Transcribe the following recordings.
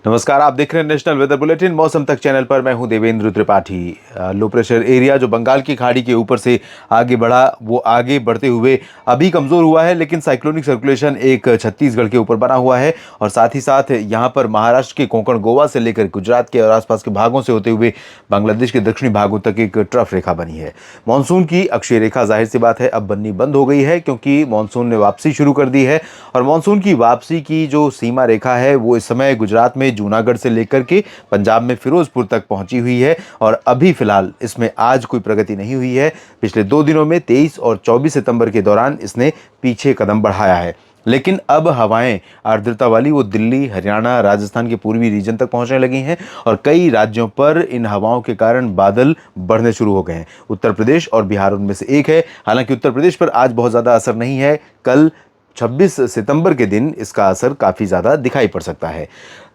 नमस्कार, आप देख रहे हैं नेशनल वेदर बुलेटिन मौसम तक चैनल पर। मैं हूं Devendra Tripathi. Low pressure area जो बंगाल की खाड़ी के ऊपर से आगे बढ़ा, वो आगे बढ़ते हुए अभी कमज़ोर हुआ है, लेकिन साइक्लोनिक सर्कुलेशन एक छत्तीसगढ़ के ऊपर बना हुआ है और साथ ही साथ यहां पर महाराष्ट्र के कोंकण, गोवा से लेकर गुजरात के और आसपास के भागों से होते हुए बांग्लादेश के दक्षिणी भागों तक एक ट्रफ रेखा बनी है। मानसून की अक्षीय रेखा जाहिर सी बात है अब बननी बंद हो गई है, क्योंकि मानसून ने वापसी शुरू कर दी है और मानसून की वापसी की जो सीमा रेखा है वो इस समय गुजरात में जूनागढ़ से लेकर के पंजाब में फिरोजपुर तक पहुंची हुई है और अभी फिलहाल इसमें आज कोई प्रगति नहीं हुई है। पिछले 2 दिनों में 23 और 24 सितंबर के दौरान इसने पीछे कदम बढ़ाया है, लेकिन अब हवाएं आर्द्रता वाली वो दिल्ली, हरियाणा, राजस्थान के पूर्वी रीजन तक पहुंचने लगी हैं और कई राज्यों पर इन हवाओं के कारण बादल बढ़ने शुरू हो गए हैं। उत्तर प्रदेश और बिहार उनमें से एक है। हालांकि उत्तर प्रदेश पर आज बहुत ज़्यादा असर नहीं है, कल 26 सितंबर के दिन इसका असर काफ़ी ज़्यादा दिखाई पड़ सकता है।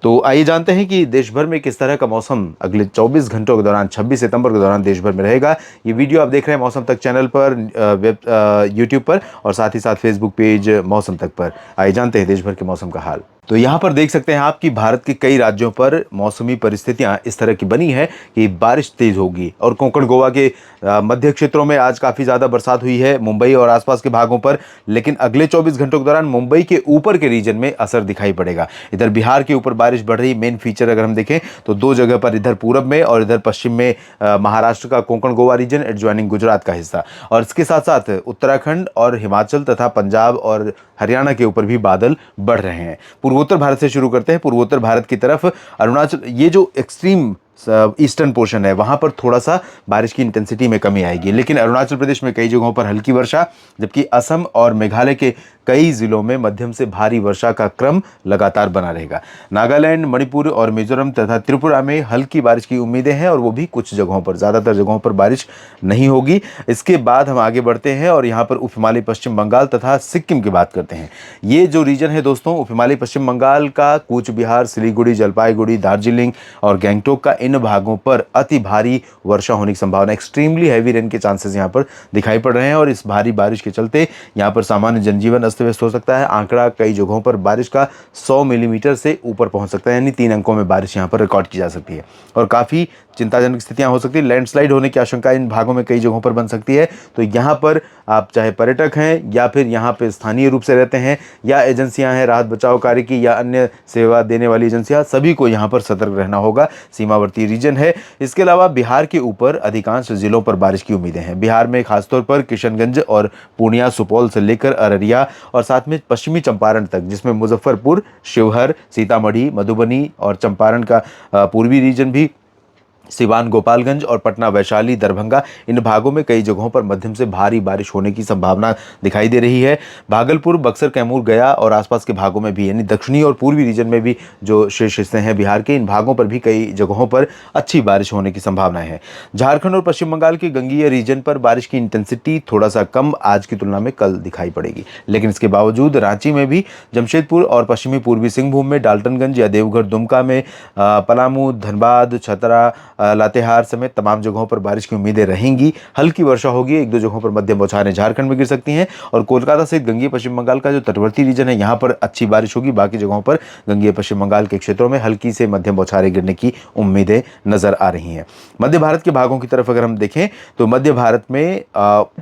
तो आइए जानते हैं कि देश भर में किस तरह का मौसम अगले 24 घंटों के दौरान 26 सितंबर के दौरान देश भर में रहेगा। ये वीडियो आप देख रहे हैं मौसम तक चैनल पर, यूट्यूब पर और साथ ही साथ फेसबुक पेज मौसम तक पर। आइए जानते हैं देश भर के मौसम का हाल। तो यहाँ पर देख सकते हैं आप कि भारत के कई राज्यों पर मौसमी परिस्थितियाँ इस तरह की बनी है कि बारिश तेज़ होगी और कोंकण, गोवा के मध्य क्षेत्रों में आज काफ़ी ज़्यादा बरसात हुई है, मुंबई और आसपास के भागों पर। लेकिन अगले 24 घंटों के दौरान मुंबई के ऊपर के रीजन में असर दिखाई पड़ेगा। इधर बिहार के ऊपर बारिश बढ़ रही। मेन फीचर अगर हम देखें तो 2 जगह पर, इधर पूरब में और इधर पश्चिम में महाराष्ट्र का कोंकण, गोवा रीजन एडजॉइनिंग गुजरात का हिस्सा, और इसके साथ साथ उत्तराखंड और हिमाचल तथा पंजाब और हरियाणा के ऊपर भी बादल बढ़ रहे हैं। पूर्वोत्तर भारत से शुरू करते हैं। पूर्वोत्तर भारत की तरफ अरुणाचल, ये जो एक्सट्रीम ईस्टर्न पोर्शन है, वहाँ पर थोड़ा सा बारिश की इंटेंसिटी में कमी आएगी, लेकिन अरुणाचल प्रदेश में कई जगहों पर हल्की वर्षा, जबकि असम और मेघालय के कई जिलों में मध्यम से भारी वर्षा का क्रम लगातार बना रहेगा। नागालैंड, मणिपुर और मिजोरम तथा त्रिपुरा में हल्की बारिश की उम्मीदें हैं और वो भी कुछ जगहों पर, ज़्यादातर जगहों पर बारिश नहीं होगी। इसके बाद हम आगे बढ़ते हैं और यहाँ पर उप हिमालय पश्चिम बंगाल तथा सिक्किम की बात करते हैं। ये जो रीजन है दोस्तों, उप हिमालय पश्चिम बंगाल का कूच बिहार, सिलीगुड़ी, जलपाईगुड़ी, दार्जिलिंग और गैंगटोक का, इन भागों पर अति भारी वर्षा होने की संभावना, एक्सट्रीमली हैवी रेन के चांसेस यहाँ पर दिखाई पड़ रहे हैं और इस भारी बारिश के चलते यहाँ पर सामान्य जनजीवन अस्त व्यस्त हो सकता है। आंकड़ा कई जगहों पर बारिश का 100 मिलीमीटर से ऊपर पहुंच सकता है, यानी 3 अंकों में बारिश यहाँ पर रिकॉर्ड की जा सकती है और काफ़ी चिंताजनक स्थितियां हो सकती है। लैंडस्लाइड होने की आशंका इन भागों में कई जगहों पर बन सकती है। तो यहाँ पर आप चाहे पर्यटक हैं या फिर यहाँ पे स्थानीय रूप से रहते हैं या एजेंसियां हैं राहत बचाव कार्य की या अन्य सेवा देने वाली एजेंसियां, सभी को यहाँ पर सतर्क रहना होगा। सीमावर्ती रीजन है। इसके अलावा बिहार के ऊपर अधिकांश जिलों पर बारिश की उम्मीदें हैं। बिहार में खासतौर पर किशनगंज और पूर्णिया, सुपौल से लेकर अररिया और साथ में पश्चिमी चंपारण तक, जिसमें मुजफ्फरपुर, शिवहर, सीतामढ़ी, मधुबनी और चंपारण का पूर्वी रीजन भी, सिवान, गोपालगंज और पटना, वैशाली, दरभंगा, इन भागों में कई जगहों पर मध्यम से भारी बारिश होने की संभावना दिखाई दे रही है। भागलपुर, बक्सर, कैमूर, गया और आसपास के भागों में भी, यानी दक्षिणी और पूर्वी रीजन में भी जो शेष हिस्से हैं बिहार के, इन भागों पर भी कई जगहों पर अच्छी बारिश होने की संभावनाएं हैं। झारखंड और पश्चिम बंगाल के गंगीय रीजन पर बारिश की इंटेंसिटी थोड़ा सा कम आज की तुलना में कल दिखाई पड़ेगी, लेकिन इसके बावजूद रांची में भी, जमशेदपुर और पश्चिमी पूर्वी सिंहभूम में, डाल्टनगंज या देवघर, दुमका में, पलामू, धनबाद, छतरा, लातेहार समेत तमाम जगहों पर बारिश की उम्मीदें रहेंगी। हल्की वर्षा होगी, 1-2 जगहों पर मध्यम बौछारें झारखंड में गिर सकती हैं और कोलकाता सहित गंगीय पश्चिम बंगाल का जो तटवर्ती रीजन है, यहाँ पर अच्छी बारिश होगी। बाकी जगहों पर गंगीय पश्चिम बंगाल के क्षेत्रों में हल्की से मध्यम बौछारें गिरने की उम्मीदें नजर आ रही हैं। मध्य भारत के भागों की तरफ अगर हम देखें तो मध्य भारत में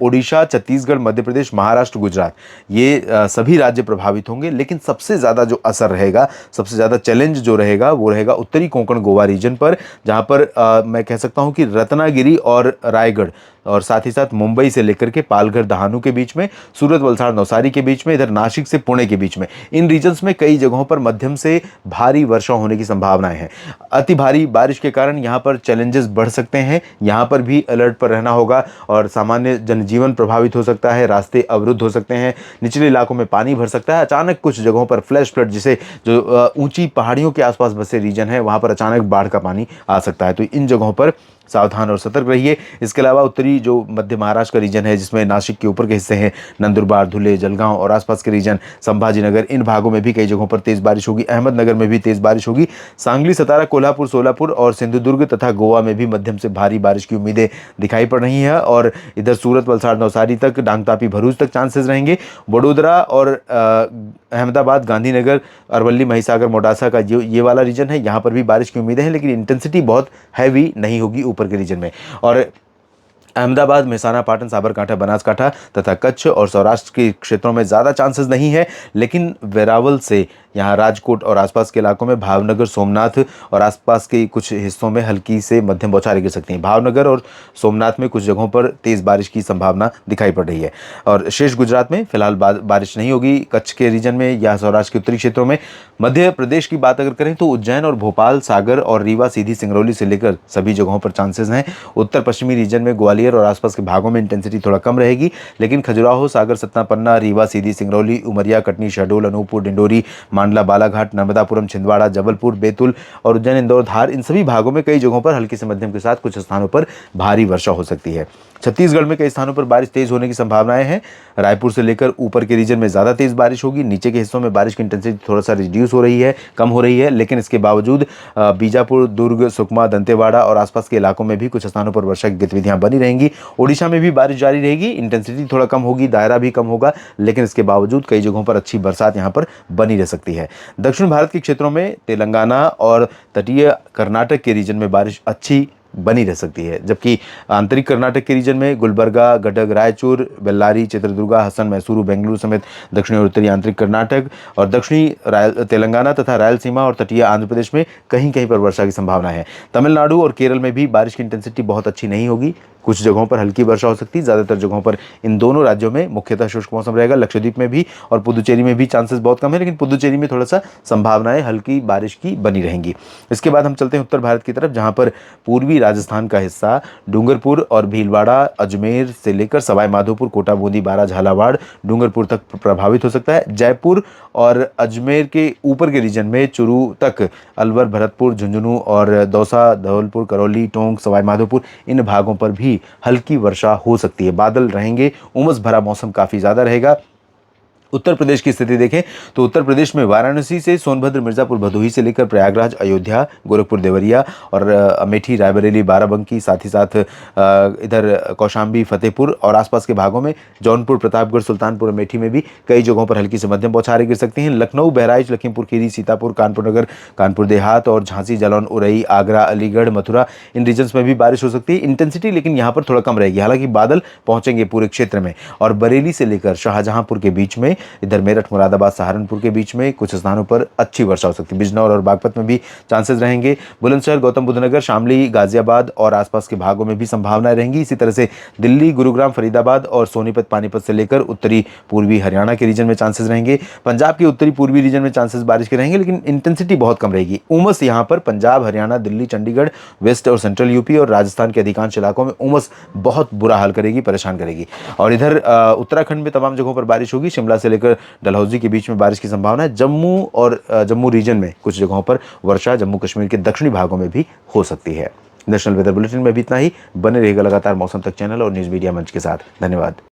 ओडिशा, छत्तीसगढ़, मध्य प्रदेश, महाराष्ट्र, गुजरात, ये सभी राज्य प्रभावित होंगे, लेकिन सबसे ज़्यादा जो असर रहेगा, सबसे ज़्यादा चैलेंज जो रहेगा वो रहेगा उत्तरी कोंकण, गोवा रीजन पर, जहाँ पर मैं कह सकता हूं कि रत्नागिरी और रायगढ़ और साथ ही साथ मुंबई से लेकर के पालघर, दहानू के बीच में, सूरत, वलसाड़, नवसारी के बीच में, इधर नासिक से पुणे के बीच में, इन रीजन्स में कई जगहों पर मध्यम से भारी वर्षा होने की संभावनाएं हैं। अति भारी बारिश के कारण यहाँ पर चैलेंजेस बढ़ सकते हैं। यहाँ पर भी अलर्ट पर रहना होगा और सामान्य जनजीवन प्रभावित हो सकता है, रास्ते अवरुद्ध हो सकते हैं, निचले इलाकों में पानी भर सकता है, अचानक कुछ जगहों पर फ्लैश फ्लड, जिसे जो ऊंची पहाड़ियों के आसपास बसे रीजन है, वहाँ पर अचानक बाढ़ का पानी आ सकता है। तो इन जगहों पर सावधान और सतर्क रहिए। इसके अलावा उत्तरी जो मध्य महाराष्ट्र का रीजन है, जिसमें नासिक के ऊपर के हिस्से हैं, नंदुरबार, धुले, जलगांव और आसपास के रीजन, संभाजीनगर, इन भागों में भी कई जगहों पर तेज बारिश होगी। अहमदनगर में भी तेज बारिश होगी। सांगली, सतारा, कोल्हापुर, सोलापुर और सिंधुदुर्ग तथा गोवा में भी मध्यम से भारी बारिश की उम्मीदें दिखाई पड़ रही हैं और इधर सूरत, वलसाड़, नवसारी तक, डांगतापी, भरूच तक चांसेस रहेंगे। वडोदरा और अहमदाबाद, गांधीनगर, अरवली, महिसागर, मोडासा का जो ये वाला रीजन है, यहाँ पर भी बारिश की उम्मीदें हैं, लेकिन इंटेंसिटी बहुत हैवी नहीं होगी ऊपर के रीजन में। और अहमदाबाद, मेहसाना, पाटन, साबरकांठा, बनासकांठा तथा कच्छ और सौराष्ट्र के क्षेत्रों में ज़्यादा चांसेस नहीं है, लेकिन वेरावल से यहाँ राजकोट और आसपास के इलाकों में, भावनगर, सोमनाथ और आसपास के कुछ हिस्सों में हल्की से मध्यम बौछारें गिर सकती हैं। भावनगर और सोमनाथ में कुछ जगहों पर तेज़ बारिश की संभावना दिखाई पड़ रही है। और शेष गुजरात में फिलहाल बारिश नहीं होगी। कच्छ के रीजन में या सौराष्ट्र के उत्तरी क्षेत्रों में, मध्य प्रदेश की बात अगर करें तो उज्जैन और भोपाल, सागर और रीवा, सीधी, सिंगरौली से लेकर सभी जगहों पर चांसेस हैं। उत्तर पश्चिमी रीजन में ग्वालियर और आसपास के भागों में इंटेंसिटी थोड़ा कम रहेगी, लेकिन खजुराहो, सागर, सतना, पन्ना, रीवा, सीधी, सिंगरौली, उमरिया, कटनी, शहडोल, अनूपपुर, डिंडोरी, मांडला, बालाघाट, नर्मदापुरम, छिंदवाड़ा, जबलपुर, बैतूल और उज्जैन, इंदौर, धार, इन सभी भागों में कई जगहों पर हल्की से मध्यम के साथ कुछ स्थानों पर भारी वर्षा हो सकती है। छत्तीसगढ़ में कई स्थानों पर बारिश तेज होने की संभावनाएं हैं। रायपुर से लेकर ऊपर के रीजन में ज़्यादा तेज बारिश होगी। नीचे के हिस्सों में बारिश की इंटेंसिटी थोड़ा सा रिड्यूस हो रही है, कम हो रही है, लेकिन इसके बावजूद बीजापुर, दुर्ग, सुकमा, दंतेवाड़ा और आसपास के इलाकों में भी कुछ स्थानों पर वर्षा की गतिविधियां बनी रहेंगी। ओडिशा में भी बारिश जारी रहेगी, इंटेंसिटी थोड़ा कम होगी, दायरा भी कम होगा, लेकिन इसके बावजूद कई जगहों पर अच्छी बरसात यहाँ पर बनी रह सकती है। दक्षिण भारत के क्षेत्रों में तेलंगाना और तटीय कर्नाटक के रीजन में बारिश अच्छी बनी रह सकती है, जबकि आंतरिक कर्नाटक के रीजन में गुलबर्गा, गडग, रायचूर, बेल्लारी, चित्रदुर्गा, हसन, मैसूरू, बेंगलुरु समेत दक्षिणी और उत्तरी आंतरिक कर्नाटक और दक्षिणी तेलंगाना तथा रायलसीमा और तटीय आंध्र प्रदेश में कहीं कहीं पर वर्षा की संभावना है। तमिलनाडु और केरल में भी बारिश की इंटेंसिटी बहुत अच्छी नहीं होगी, कुछ जगहों पर हल्की वर्षा हो सकती है। ज़्यादातर जगहों पर इन दोनों राज्यों में मुख्यतः शुष्क मौसम रहेगा। लक्षद्वीप में भी और पुदुचेरी में भी चांसेस बहुत कम है, लेकिन पुदुचेरी में थोड़ा सा संभावनाएं हल्की बारिश की बनी रहेंगी। इसके बाद हम चलते हैं उत्तर भारत की तरफ, जहां पर पूर्वी राजस्थान का हिस्सा डूंगरपुर और भीलवाड़ा, अजमेर से लेकर सवाई माधोपुर, कोटा, बूंदी, बारा, झालावाड़, डूंगरपुर तक प्रभावित हो सकता है। जयपुर और अजमेर के ऊपर के रीजन में चुरू तक, अलवर, भरतपुर, झुंझुनू और दौसा, धौलपुर, करौली, टोंक, सवाई माधोपुर, इन भागों पर भी हल्की वर्षा हो सकती है। बादल रहेंगे, उमस भरा मौसम काफी ज्यादा रहेगा। उत्तर प्रदेश की स्थिति देखें तो उत्तर प्रदेश में वाराणसी से सोनभद्र, मिर्जापुर, भदोही से लेकर प्रयागराज, अयोध्या, गोरखपुर, देवरिया और अमेठी, रायबरेली, बाराबंकी, साथ ही साथ इधर कौशाम्बी, फतेहपुर और आसपास के भागों में, जौनपुर, प्रतापगढ़, सुल्तानपुर, अमेठी में भी कई जगहों पर हल्की से मध्यम बौछारें गिर सकती हैं। लखनऊ, बहराइच, लखीमपुर खीरी, सीतापुर, कानपुर नगर, कानपुर देहात और झांसी, जालौन, उरई, आगरा, अलीगढ़, मथुरा, इन रीजन्स में भी बारिश हो सकती है। इंटेंसिटी लेकिन यहाँ पर थोड़ा कम रहेगी, हालांकि बादल पहुंचेंगे पूरे क्षेत्र में। और बरेली से लेकर शाहजहांपुर के बीच में, इधर मेरठ, मुरादाबाद, सहारनपुर के बीच में कुछ स्थानों पर अच्छी वर्षा हो सकती है। बिजनौर और बागपत में भी चांसेस रहेंगे। बुलंदशहर, गौतम बुद्ध नगर, शामली, गाजियाबाद और आसपास के भागों में भी संभावनाएं रहेंगी। इसी तरह से दिल्ली, गुरुग्राम, फरीदाबाद और सोनीपत, पानीपत से लेकर उत्तरी पूर्वी हरियाणा के रीजन में चांसेस रहेंगे। पंजाब के उत्तरी पूर्वी रीजन में चांसेस बारिश के रहेंगे, लेकिन इंटेंसिटी बहुत कम रहेगी। उमस यहाँ पर पंजाब, हरियाणा, दिल्ली, चंडीगढ़, वेस्ट और सेंट्रल यूपी और राजस्थान के अधिकांश इलाकों में उमस बहुत बुरा हाल करेगी, परेशान करेगी। और इधर उत्तराखंड में तमाम जगहों पर बारिश होगी। शिमला से लेकर डलहौजी के बीच में बारिश की संभावना है। जम्मू और जम्मू रीजन में कुछ जगहों पर वर्षा जम्मू कश्मीर के दक्षिणी भागों में भी हो सकती है। नेशनल वेदर बुलेटिन में भी इतना ही। बने रहेगा लगातार मौसम तक चैनल और न्यूज़ मीडिया मंच के साथ। धन्यवाद।